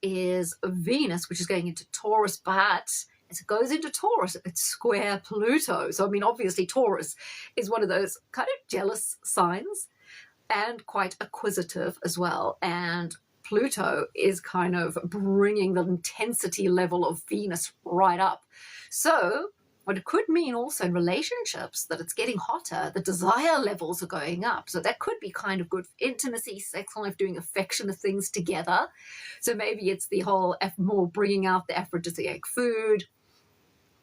is Venus, which is going into Taurus, but as it goes into Taurus, it's square Pluto. So, I mean, obviously Taurus is one of those kind of jealous signs and quite acquisitive as well. And Pluto is kind of bringing the intensity level of Venus right up. So what it could mean also in relationships, that it's getting hotter, the desire levels are going up. So that could be kind of good for intimacy, sex life, doing affectionate things together. So maybe it's the whole more bringing out the aphrodisiac food,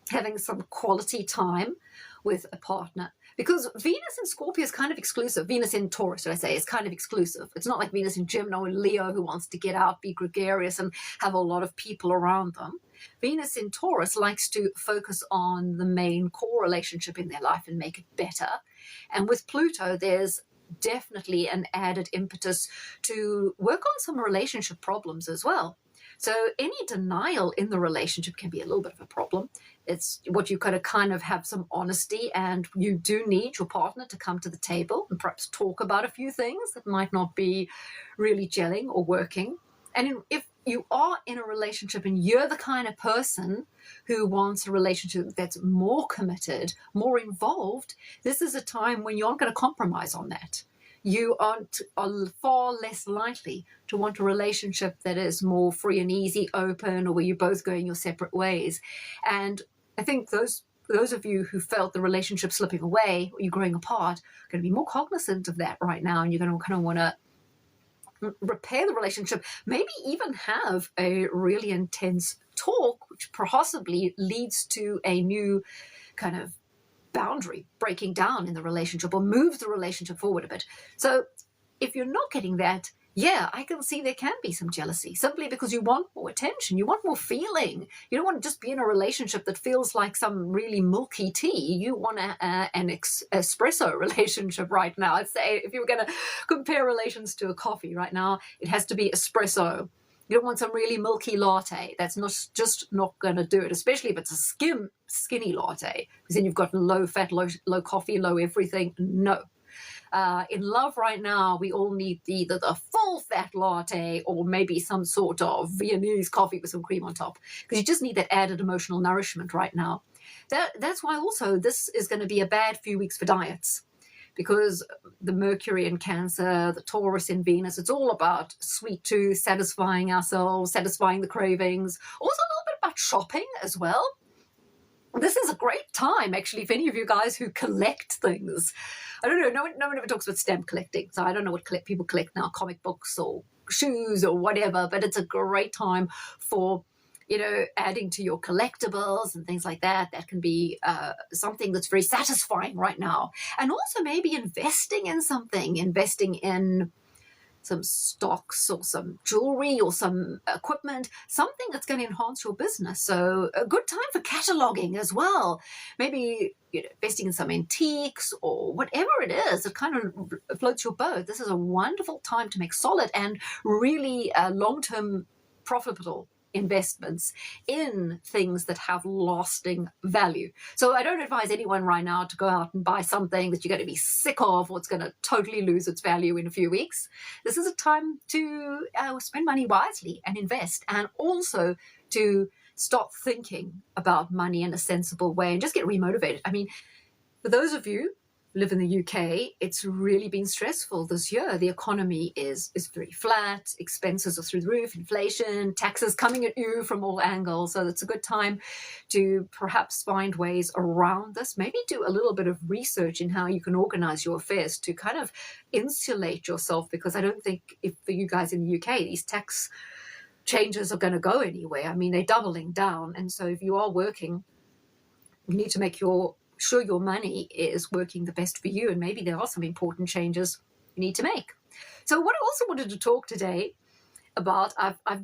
having some quality time with a partner. Because Venus in Scorpio is kind of exclusive. Venus in Taurus, should I say, is kind of exclusive. It's not like Venus in Gemini or Leo, who wants to get out, be gregarious, and have a lot of people around them. Venus in Taurus likes to focus on the main core relationship in their life and make it better. And with Pluto, there's definitely an added impetus to work on some relationship problems as well. So any denial in the relationship can be a little bit of a problem. It's what you got to kind of have some honesty, and you do need your partner to come to the table and perhaps talk about a few things that might not be really gelling or working. And if you are in a relationship and you're the kind of person who wants a relationship that's more committed, more involved, this is a time when you aren't going to compromise on that. You are far less likely to want a relationship that is more free and easy, open, or where you're both going your separate ways. And I think those of you who felt the relationship slipping away or you're growing apart are going to be more cognizant of that right now, and you're going to kind of want to repair the relationship, maybe even have a really intense talk, which possibly leads to a new kind of boundary breaking down in the relationship or moves the relationship forward a bit. So if you're not getting that, yeah, I can see there can be some jealousy, simply because you want more attention, you want more feeling. You don't want to just be in a relationship that feels like some really milky tea. You want an espresso relationship right now. I'd say if you were going to compare relations to a coffee right now, it has to be espresso. You don't want some really milky latte. That's just not going to do it, especially if it's a skinny latte, because then you've got low fat, low coffee, low everything. No. In love right now, we all need either the full fat latte or maybe some sort of Viennese coffee with some cream on top, because you just need that added emotional nourishment right now. That's why also this is going to be a bad few weeks for diets, because the Mercury in Cancer, the Taurus in Venus, it's all about sweet tooth, satisfying ourselves, satisfying the cravings. Also a little bit about shopping as well. This is a great time, actually, for any of you guys who collect things. I don't know, no one ever talks about stamp collecting, so I don't know what people collect now, comic books or shoes or whatever, but it's a great time for, adding to your collectibles and things like that. That can be something that's very satisfying right now. And also maybe investing in something, investing in some stocks or some jewelry or some equipment, something that's going to enhance your business. So a good time for cataloging as well. Maybe investing in some antiques or whatever it is that kind of floats your boat. This is a wonderful time to make solid and really long-term profitable investments in things that have lasting value. So I don't advise anyone right now to go out and buy something that you're going to be sick of or it's going to totally lose its value in a few weeks. This is a time to spend money wisely and invest, and also to start thinking about money in a sensible way and just get remotivated. I mean, for those of you live in the UK, it's really been stressful this year. The economy is very flat, expenses are through the roof, inflation, taxes coming at you from all angles. So it's a good time to perhaps find ways around this. Maybe do a little bit of research in how you can organize your affairs to kind of insulate yourself, because I don't think for you guys in the UK, these tax changes are going to go anywhere. I mean, they're doubling down. And so if you are working, you need to make sure your money is working the best for you, and maybe there are some important changes you need to make. So what I also wanted to talk today about, I've done